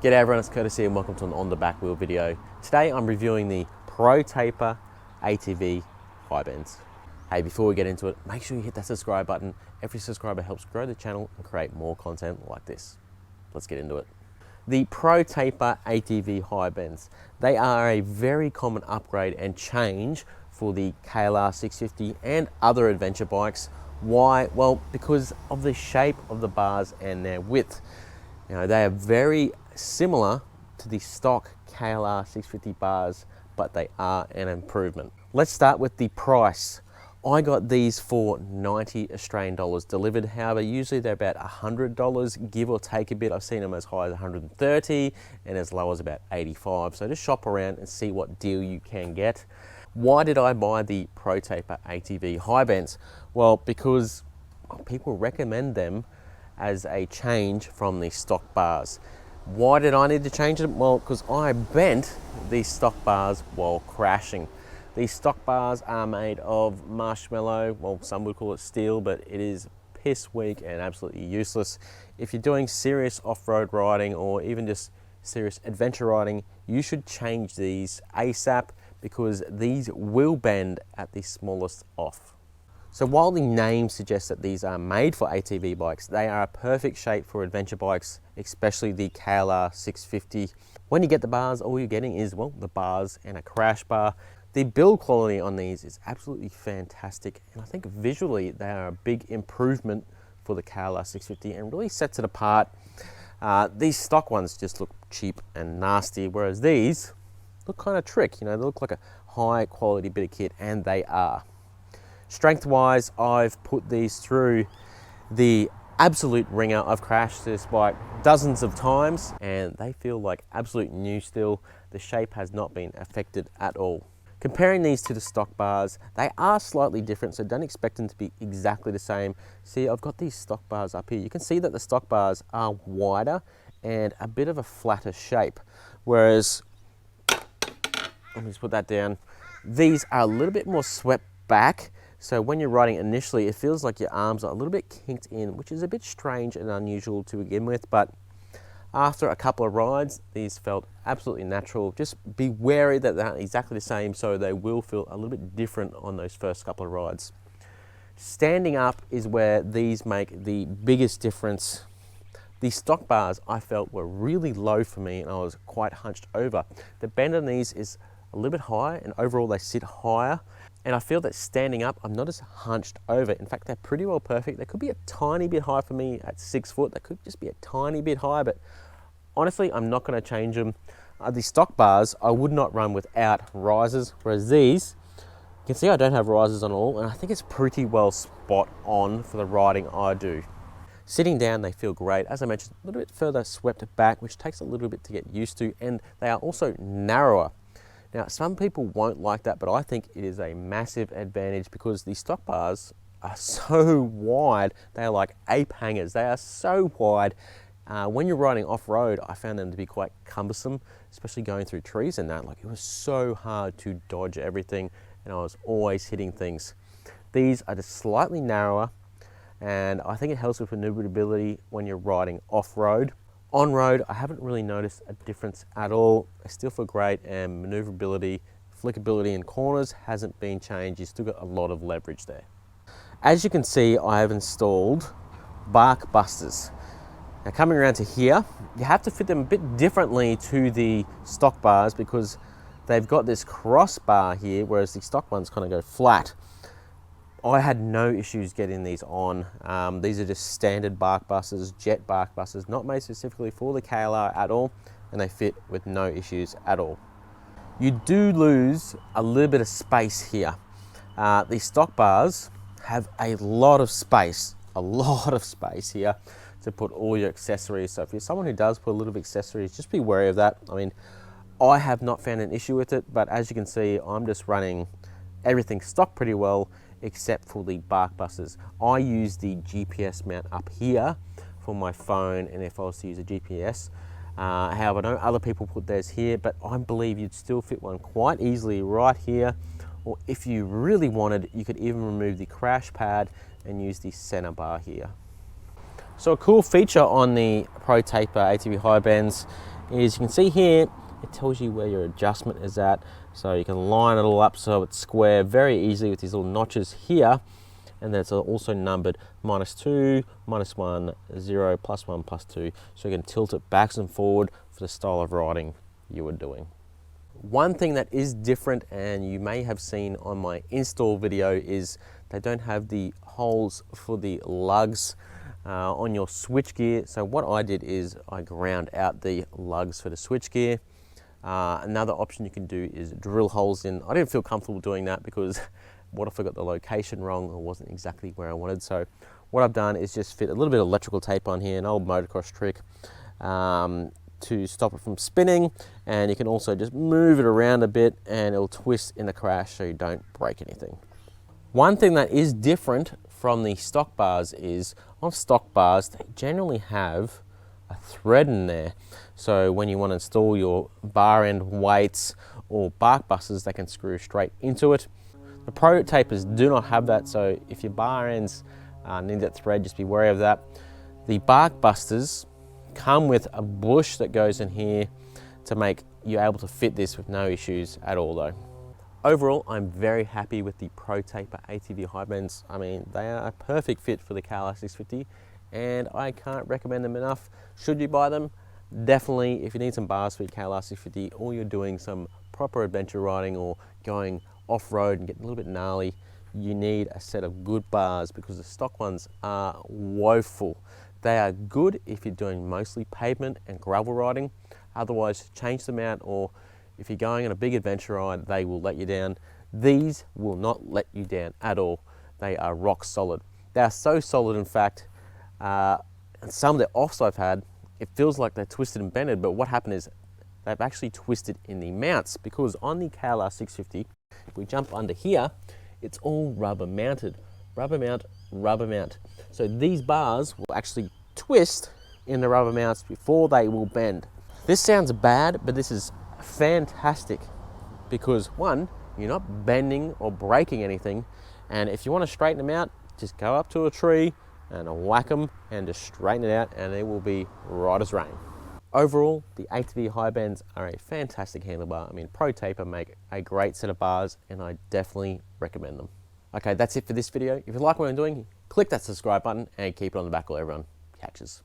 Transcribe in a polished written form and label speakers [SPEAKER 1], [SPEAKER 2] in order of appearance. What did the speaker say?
[SPEAKER 1] G'day everyone, it's Curtis here and welcome to an On The Back Wheel video. Today I'm reviewing the Pro Taper ATV high bends. Hey, before we get into it, make sure you hit that subscribe button. Every subscriber helps grow the channel and create more content like this. Let's get into it. The Pro Taper ATV high bends. They are a very common upgrade and change for the KLR 650 and other adventure bikes. Why? Well, because of the shape of the bars and their width. You know, they are very similar to the stock KLR 650 bars, but they are an improvement. Let's start with the price. I got these for 90 Australian dollars delivered. However, usually they're about $100, give or take a bit. I've seen them as high as 130 and as low as about 85. So just shop around and see what deal you can get. Why did I buy the Pro Taper ATV high bends? Well, because people recommend them as a change from the stock bars. Why did I need to change them? Well, because I bent these stock bars while crashing. These stock bars are made of marshmallow. Well, some would call it steel, but it is piss weak and absolutely useless. If you're doing serious off-road riding or even just serious adventure riding, you should change these ASAP because these will bend at the smallest off. So while the name suggests that these are made for ATV bikes, they are a perfect shape for adventure bikes, especially the KLR 650. When you get the bars, all you're getting is, well, the bars and a crash bar. The build quality on these is absolutely fantastic, and I think visually they are a big improvement for the KLR 650 and really sets it apart. These stock ones just look cheap and nasty, whereas these look kind of trick. You know, they look like a high quality bit of kit, and they are. Strength-wise, I've put these through the absolute ringer. I've crashed this bike dozens of times and they feel like absolute new still. The shape has not been affected at all. Comparing these to the stock bars, they are slightly different, so don't expect them to be exactly the same. See, I've got these stock bars up here. You can see that the stock bars are wider and a bit of a flatter shape, whereas, let me just put that down, these are a little bit more swept back. So when you're riding initially, it feels like your arms are a little bit kinked in, which is a bit strange and unusual to begin with, but after a couple of rides, these felt absolutely natural. Just be wary that they're not exactly the same, so they will feel a little bit different on those first couple of rides. Standing up is where these make the biggest difference. The stock bars I felt were really low for me and I was quite hunched over. The bend on these is a little bit higher and overall they sit higher. And I feel that standing up, I'm not as hunched over. In fact, they're pretty well perfect. They could be a tiny bit high for me at 6 foot. They could just be a tiny bit high, but honestly, I'm not gonna change them. The stock bars, I would not run without risers, whereas these, you can see I don't have risers on all, and I think it's pretty well spot on for the riding I do. Sitting down, they feel great. As I mentioned, a little bit further swept back, which takes a little bit to get used to, and they are also narrower. Now, some people won't like that, but I think it is a massive advantage because the stock bars are so wide. They are like ape hangers. They are so wide. When you're riding off-road, I found them to be quite cumbersome, especially going through trees and that. Like, it was so hard to dodge everything, and I was always hitting things. These are just slightly narrower, and I think it helps with maneuverability when you're riding off-road. On road, I haven't really noticed a difference at all. They still feel great, and maneuverability, flickability in corners hasn't been changed. You've still got a lot of leverage there. As you can see, I have installed bark busters. Now coming around to here, you have to fit them a bit differently to the stock bars because they've got this crossbar here, whereas the stock ones kind of go flat. I had no issues getting these on. These are just standard bark busters, jet bark busters, not made specifically for the KLR at all, and they fit with no issues at all. You do lose a little bit of space here. The stock bars have a lot of space here to put all your accessories. So if you're someone who does put a little bit of accessories, just be wary of that. I mean, I have not found an issue with it, but as you can see, I'm just running everything stock pretty well, except for the bark busters. I use the GPS mount up here for my phone, and if I was to use a GPS. However, I know other people put theirs here, but I believe you'd still fit one quite easily right here, or if you really wanted, you could even remove the crash pad and use the center bar here. So a cool feature on the Pro Taper ATV high bends is you can see here, it tells you where your adjustment is at. So you can line it all up so it's square very easily with these little notches here. And then it's also numbered -2, -1, 0, +1, +2. So you can tilt it backs and forward for the style of riding you are doing. One thing that is different, and you may have seen on my install video, is they don't have the holes for the lugs on your switchgear. So what I did is I ground out the lugs for the switchgear. Another option you can do is drill holes in. I didn't feel comfortable doing that because what if I got the location wrong or wasn't exactly where I wanted. So what I've done is just fit a little bit of electrical tape on here, an old motocross trick, to stop it from spinning. And you can also just move it around a bit and it'll twist in the crash so you don't break anything. One thing that is different from the stock bars is on stock bars, they generally have a thread in there. So when you want to install your bar end weights or bark busters, they can screw straight into it. The Pro Tapers do not have that, so if your bar ends need that thread, just be wary of that. The bark busters come with a bush that goes in here to make you able to fit this with no issues at all though. Overall, I'm very happy with the Pro Taper ATV high bends. I mean, they are a perfect fit for the KLR 650 and I can't recommend them enough. Should you buy them? Definitely, if you need some bars for your KLR 650 or you're doing some proper adventure riding or going off-road and getting a little bit gnarly, you need a set of good bars because the stock ones are woeful. They are good if you're doing mostly pavement and gravel riding. Otherwise, change them out, or if you're going on a big adventure ride, they will let you down. These will not let you down at all. They are rock solid. They are so solid, in fact, and some of the offs I've had, it feels like they're twisted and bended, but what happened is they've actually twisted in the mounts, because on the KLR 650, if we jump under here, it's all rubber mounted. Rubber mount, rubber mount. So these bars will actually twist in the rubber mounts before they will bend. This sounds bad, but this is fantastic because one, you're not bending or breaking anything. And if you want to straighten them out, just go up to a tree and whack them and just straighten it out and it will be right as rain. Overall, the ATV high bends are a fantastic handlebar. I mean, Pro Taper make a great set of bars and I definitely recommend them. Okay, that's it for this video. If you like what I'm doing, click that subscribe button and keep it on the back while everyone catches.